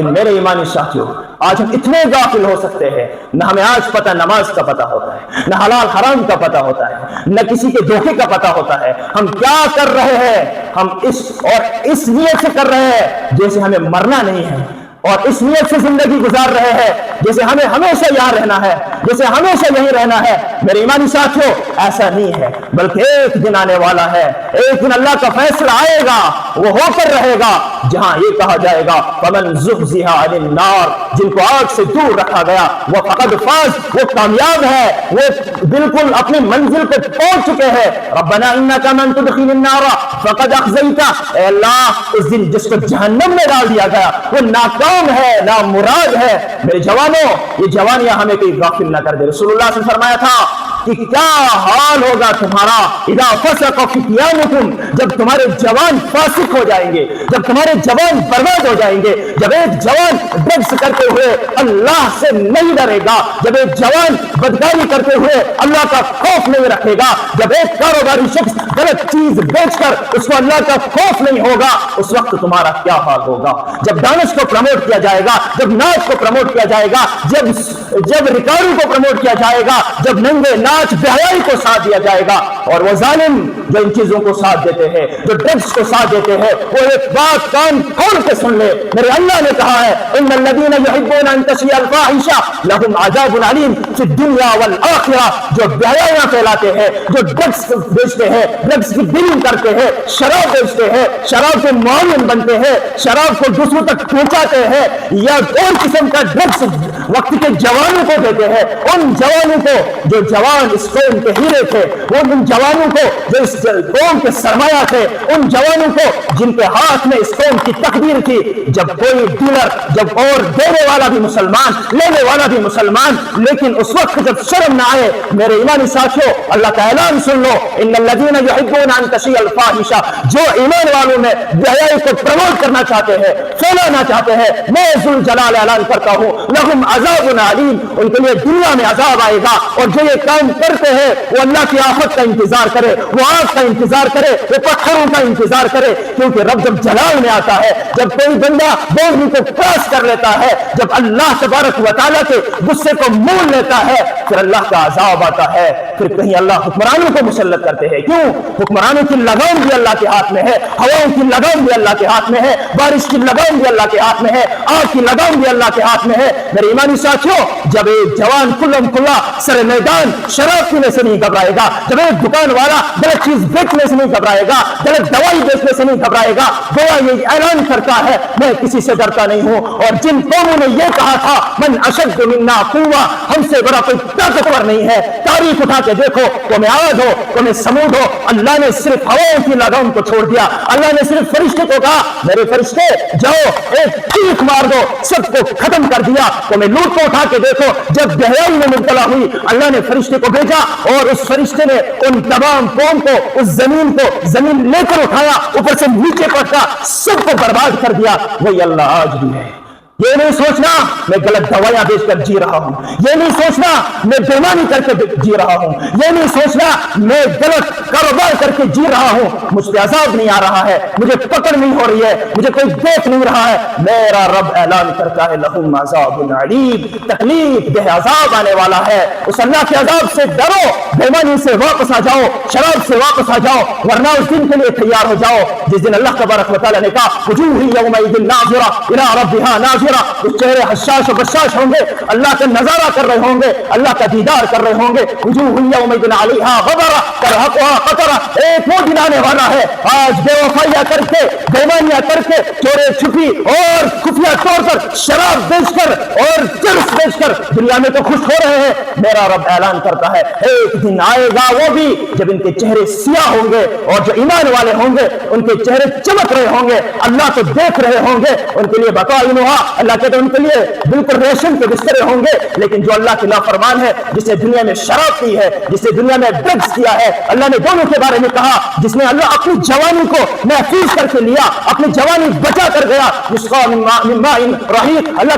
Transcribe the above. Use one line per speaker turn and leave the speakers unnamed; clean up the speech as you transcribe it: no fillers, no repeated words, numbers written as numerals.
میرے ایمانی ساتھیوں، آج ہم اتنے غافل ہو سکتے ہیں، نہ ہمیں آج پتہ نماز کا پتہ ہوتا ہے، نہ حلال حرام کا پتہ ہوتا ہے، نہ کسی کے دھوکے کا پتہ ہوتا ہے۔ ہم کیا کر رہے ہیں؟ ہم اس نیت سے کر رہے ہیں جیسے ہمیں مرنا نہیں ہے، اور اس نیت سے زندگی گزار رہے ہیں جیسے ہمیں ہمیشہ یہاں رہنا ہے، جیسے ہمیشہ یہیں رہنا ہے۔ میرے ایمانی ساتھیوں، ایسا نہیں ہے، بلکہ ایک دن آنے والا ہے، ایک دن اللہ کا فیصلہ آئے گا، وہ ہو کر رہے گا جہاں یہ کہا جائے گا فَمَنْ زُحْزِحَ عَنِ النَّارِ، جن کو آگ سے دور رکھا گیا وہ فقد فاز، وہ کامیاب ہے، وہ بالکل اپنی منزل پہ پہنچ چکے ہیں۔ ربنا انک من تدخل النار فقد اخزیتہ، اے اللہ اس دن جس کو جہنم میں ڈال دیا گیا وہ ناکام ہے، نامراد ہے۔ میرے جوانوں، یہ جوانیاں ہمیں کوئی غافل نہ کر دے۔ رسول اللہ صلی اللہ علیہ وسلم نے فرمایا تھا کہ کیا حال ہوگا تمہارا اذا فسق فتيانكم، جب تمہارے جوان فاسق ہو جائیں گے، جب تمہارے جوان برباد ہو جائیں گے، جب ایک جوان ڈرگس کرتے ہوئے اللہ سے نہیں ڈرے گا، جب ایک جوان بدکاری کرتے ہوئے اللہ کا خوف نہیں رکھے گا، جب ایک کاروباری شخص غلط چیز بیچ کر اس کو اللہ کا خوف نہیں ہوگا، اس وقت تمہارا کیا حال ہوگا؟ جب ڈانس کو پروموٹ کیا جائے گا، جب ناچ کو پروموٹ کیا جائے گا، جب ریکارڈنگ کو پروموٹ کیا جائے گا، جب ننگے ناچ بہائی کو ساتھ دیا جائے گا، اور وہ ظالم جو ان چیزوں کو ساتھ دیتے ہیں، جو ڈرگس کو ساتھ دیتے ہیں، وہ ایک بات کان کھول کے سن لے، میرے اللہ نے کہا ہے ان الذين يحبون ان تشيع الفاحشة لهم عذاب عليم في الدنيا والآخرة، جو بہائیاں پھیلاتے ہیں، جو ڈرگس بیچتے ہیں، ڈرگس کی ڈیلنگ کرتے ہیں، شراب بیچتے ہیں، شراب کے معاون بنتے ہیں، شراب کو دوسروں تک پہنچاتے ہیں، یا اور قسم کا ڈرگس وقت کے جوانوں کو دیتے ہیں، ان جوانوں کو جو جوان اس قوم کے ہیرے تھے، وہ ان جوانوں کو جو اس قوم کے سرمایہ تھے، ان جوانوں کو جن کے ہاتھ میں اس قوم کی تقدیر تھی، جب کوئی ڈیلر، جب اور دینے والا بھی مسلمان، لینے والا بھی مسلمان، لیکن اس وقت جب شرم نہ آئے، میرے ایمانی ساتھیوں اللہ کا اعلان سن لو ان الذين يحبون ان تشيع الفاحشة، جو ایمان والوں میں بہائی کو پروموٹ کرنا چاہتے ہیں، پھیلانا چاہتے ہیں، میں ذل جلال اعلان کرتا ہوں لهم عذاب علیم، ان کے لیے دنیا میں عذاب آئے گا، اور جو یہ کام کرتے ہیں وہ اللہ کی آفت کا انتظار کرے، وہ آگ کا انتظار کرے، وہ پتھروں کا انتظار کرے، کیونکہ رب جب جلال میں آتا ہے، جب کوئی بندہ باؤنڈری کو کراس کر لیتا ہے، جب اللہ تبارک و تعالیٰ کے غصے کو مول لیتا ہے، پھر اللہ کا عذاب آتا ہے، پھر کہیں اللہ حکمرانوں کو مسلط کرتے ہیں۔ کیوں؟ حکمرانوں کی لگام بھی اللہ کے ہاتھ میں ہے، ہواؤں کی لگام بھی اللہ کے ہاتھ میں ہے، بارش کی لگام بھی اللہ کے ہاتھ میں ہے، آگ کی لگام بھی اللہ کے ہاتھ میں ہے۔ میرے ایمانی ساتھیوں، جب ایک جوان کھلم کھلا سر میدان شراب پینے سے نہیں گھبرائے گا، جب ایک دکان والا غلط چیز بیچنے سے نہیں گھبرائے گا، غلط دوائی بیچنے سے نہیں گھبرائے گا، گویا یہ اعلان کرتا ہے میں کسی سے ڈرتا نہیں ہوں۔ اور جن قوموں نے یہ کہا تھا من اشد منا قوہ، ہم سے بڑا کوئی طاقتور نہیں ہے، تاریخ اٹھا کے دیکھو، قوم عاد ہو، قوم سمود ہو، اللہ نے صرف ہواؤں کی لگام کو چھوڑ دیا، اللہ نے صرف فرشتے کو کہا میرے فرشتے جاؤ ایک چیخ مار دو، سب کو ختم کر دیا۔ قوم لوط کو اٹھا کے دیکھو، جب بہائی میں مبتلا ہوئی اللہ نے فرشتے کو بھیجا، اور اس فرشتے نے ان تمام قوم کو، اس زمین کو زمین لے کر اٹھایا، اوپر سے نیچے پٹکا، سب کو برباد کر دیا۔ وہی اللہ آج بھی ہے۔ یہ نہیں سوچنا میں غلط دوائیاں بیچ کر جی رہا ہوں، یہ نہیں سوچنا میں بےمانی کر کے جی رہا ہوں، یہ نہیں سوچنا میں غلط کاروبار کر کے جی رہا ہوں، مجھ پہ عذاب نہیں آ رہا ہے، مجھے پکڑ نہیں ہو رہی ہے، مجھے کوئی دیکھ نہیں رہا ہے۔ میرا رب اعلان کرتا ہے لہم عذاب علیم، تکلیف دہ عذاب آنے والا ہے۔ اس اللہ کے عذاب سے ڈرو، بےمانی سے واپس آ جاؤ، شراب سے واپس آ جاؤ، ورنہ اس دن کے لیے تیار ہو جاؤ جس دن اللہ تبارک و تعالیٰ نے کہا وجوہ یومئذ ناظرہ الی ربہا ناظرہ، اس چہرے حشاش و بشاش ہوں گے، اللہ کا نظارہ کر رہے ہوں گے، اللہ کا دیدار کر رہے ہوں گے۔ وجوہ یومئذ علیہا غبرہ ترہقہا قطرہ، ایک وہ دن آنے والا ہے آج بے وفائیاں کر کے، بےمانیاں کر کے، چورے چھپی اور خفیہ طور پر شراب بیچ کر اور چرس بیچ کر دنیا میں تو خوش ہو رہے ہیں۔ میرا رب اعلان کرتا ہے ایک دن آئے گا وہ بھی جب ان کے چہرے سیاہ ہوں گے، اور جو ایمان والے ہوں گے ان کے چہرے چمک رہے ہوں گے، اللہ کو دیکھ رہے ہوں گے، ان کے لیے بطائنہا، اللہ کہتے ہیں ان کے لیے بالکل ریشم کے بسترے ہوں گے۔ لیکن جو اللہ کے نافرمان ہے، جس نے دنیا میں شراب پی ہے، جس نے دنیا میں ڈرگس کیا ہے، اللہ نے دونوں کے بارے میں کہا جس نے اللہ اپنی جوانی کو محفوظ کر کے لیا، اپنی جوانی بچا کر گیا، یسقا من ماء رحیق، اللہ